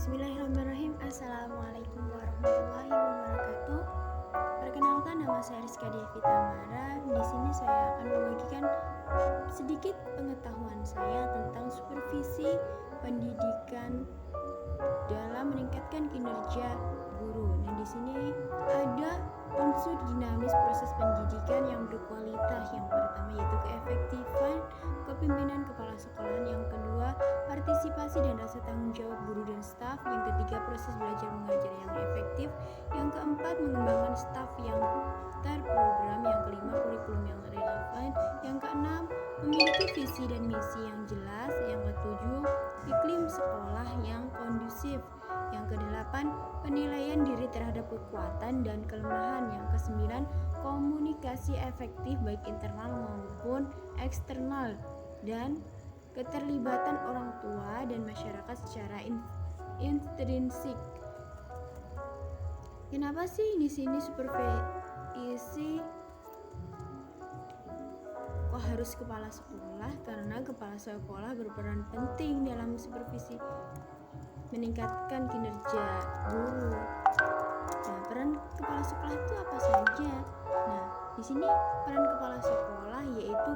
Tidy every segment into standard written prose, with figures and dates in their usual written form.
Bismillahirrahmanirrahim. Assalamualaikum warahmatullahi wabarakatuh. Perkenalkan, nama saya Rizka Devi Tamara. Di sini saya akan membagikan sedikit pengetahuan saya tentang supervisi pendidikan dalam meningkatkan kinerja guru. Nah, di sini ada unsur dinamis proses pendidikan yang berkualitas. Yang pertama yaitu keefektifan kepemimpinan kepala sekolah. Yang kedua, partisipasi dan rasa tanggung jawab guru dan staf. Yang ketiga, proses belajar mengajar yang efektif. Yang keempat, mengembangkan staf yang terprogram. Yang kelima, kurikulum yang relevan. Yang keenam, memiliki visi dan misi yang jelas. Yang ketujuh, iklim sekolah yang kondusif. Yang kedelapan, penilaian diri terhadap kekuatan dan kelemahan. Yang kesembilan, komunikasi efektif baik internal maupun eksternal dan keterlibatan orang tua dan masyarakat secara intrinsik. Kenapa sih di sini supervisi kok harus kepala sekolah? Karena kepala sekolah berperan penting dalam supervisi meningkatkan kinerja guru. Nah, peran kepala sekolah itu apa saja? Nah, di sini peran kepala sekolah yaitu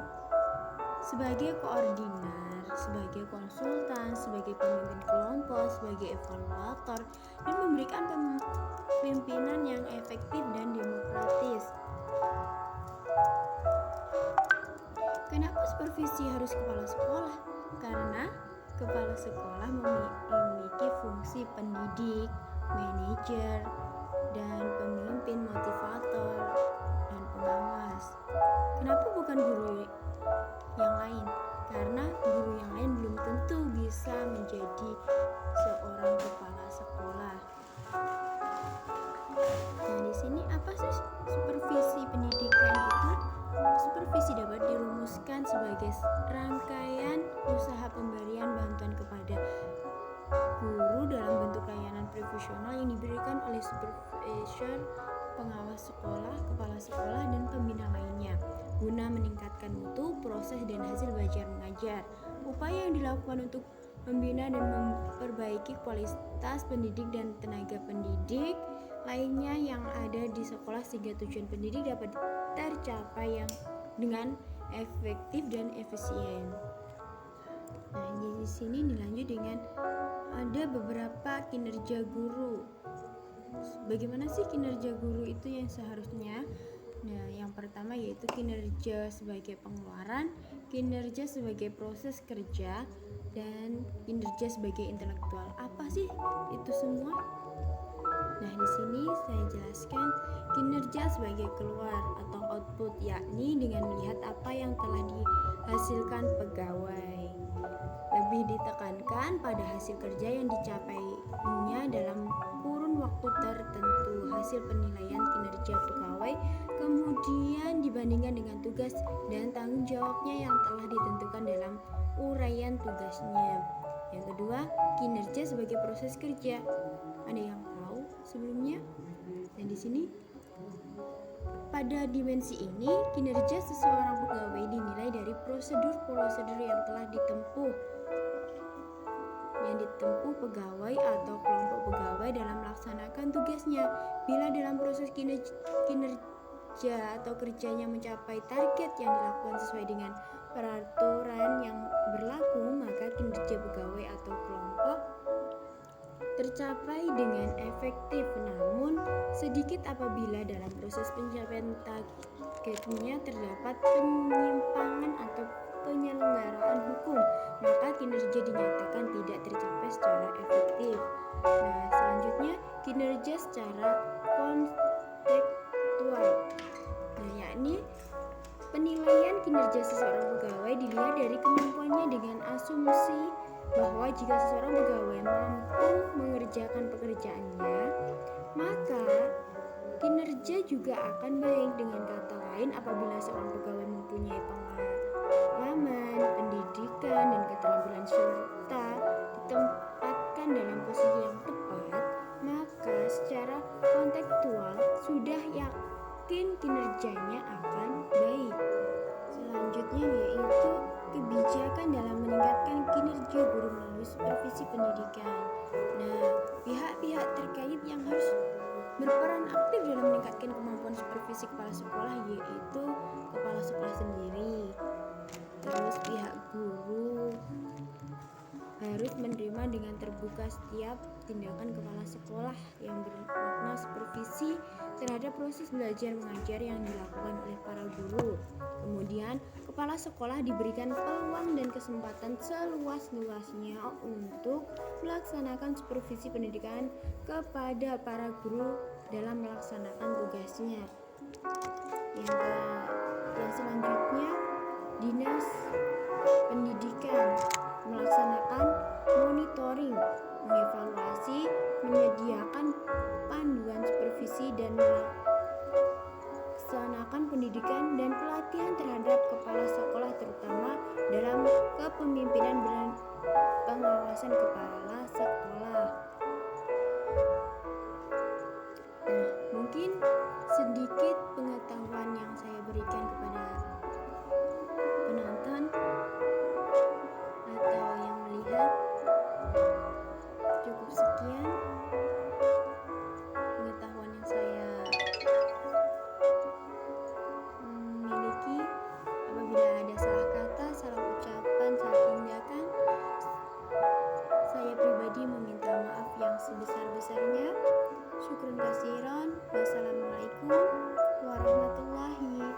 sebagai koordinator, sebagai konsultan, sebagai pemimpin kelompok, sebagai evaluator, dan memberikan pemimpinan yang efektif dan demokratis. Kenapa supervisi harus kepala sekolah? Karena kepala sekolah memiliki fungsi pendidik, manajer, dan pemimpin motivator dan pengawas. Kenapa bukan guru yang lain? Karena guru yang lain belum tentu bisa menjadi seorang kepala sekolah. Nah, di sini apa sih supervisi pendidikan itu? Supervisi dapat dirumuskan sebagai rangkaian usaha pemberian bantuan kepada guru dalam bentuk layanan profesional yang diberikan oleh supervisor, pengawas sekolah, kepala sekolah, dan pembina lainnya guna meningkatkan mutu, proses, dan hasil belajar mengajar. Upaya yang dilakukan untuk membina dan memperbaiki kualitas pendidik dan tenaga pendidik lainnya yang ada di sekolah sehingga tujuan pendidik dapat tercapai yang dengan efektif dan efisien. Nah, di sini dilanjut dengan ada beberapa kinerja guru. Bagaimana sih kinerja guru itu yang seharusnya? Nah, yang pertama yaitu kinerja sebagai pengeluaran, kinerja sebagai proses kerja, dan kinerja sebagai intelektual. Apa sih itu semua? Nah, di sini saya jelaskan kinerja sebagai keluar atau output, yakni dengan melihat apa yang telah dihasilkan pegawai. Lebih ditekankan pada hasil kerja yang dicapainya dalam kurun waktu tertentu. Hasil penilaian kinerja pegawai kemudian dibandingkan dengan tugas dan tanggung jawabnya yang telah ditentukan dalam uraian tugasnya. Yang kedua, kinerja sebagai proses kerja. Ada yang tahu sebelumnya? Dan di sini pada dimensi ini, kinerja seseorang pegawai dinilai dari prosedur-prosedur yang telah ditempuh pegawai atau kelompok pegawai dalam melaksanakan tugasnya. Bila dalam proses kinerja atau kerjanya mencapai target yang dilakukan sesuai dengan peraturan yang berlaku, maka kinerja pegawai atau kelompok tercapai dengan efektif. Namun, sedikit apabila dalam proses pencapaian targetnya terdapat penyimpangan atau penyelenggaraan hukum, maka kinerja dinyatakan tidak tercapai secara efektif. Nah, selanjutnya kinerja secara kontekstual. Nah, yakni penilaian kinerja seseorang pegawai dilihat dari kemampuannya dengan asumsi bahwa jika seseorang pegawai mampu mengerjakan pekerjaannya, maka kinerja juga akan baik. Dengan kata lain, apabila seorang pegawai mempunyai pengalaman, pendidikan, dan keterampilan serta ditempatkan dalam posisi yang tepat, maka secara kontekstual sudah yakin kinerjanya akan baik. Selanjutnya yaitu kebijakan dalam meningkatkan kinerja guru melalui supervisi pendidikan. Nah, supervisi kepala sekolah, yaitu kepala sekolah sendiri. Terus pihak guru harus menerima dengan terbuka setiap tindakan kepala sekolah yang bermakna supervisi terhadap proses belajar mengajar yang dilakukan oleh para guru. Kemudian, kepala sekolah diberikan peluang dan kesempatan seluas-luasnya untuk melaksanakan supervisi pendidikan kepada para guru dalam melaksanakan tugasnya. Yang selanjutnya, Dinas Pendidikan melaksanakan monitoring, mengevaluasi, menyediakan panduan supervisi dan melaksanakan pendidikan dan pelatihan terhadap kepala sekolah, terutama dalam kepemimpinan dan pengawasan kepala sekolah. Nah, mungkin sedikit pengetahuan yang saya berikan kepada penonton atau yang melihat. Cukup sekian pengetahuan yang saya miliki. Apabila ada salah kata, salah ucapan, salah tindakan, saya pribadi meminta maaf yang sebesar-besarnya. Syukran kasiran. Wassalamualaikum warahmatullahi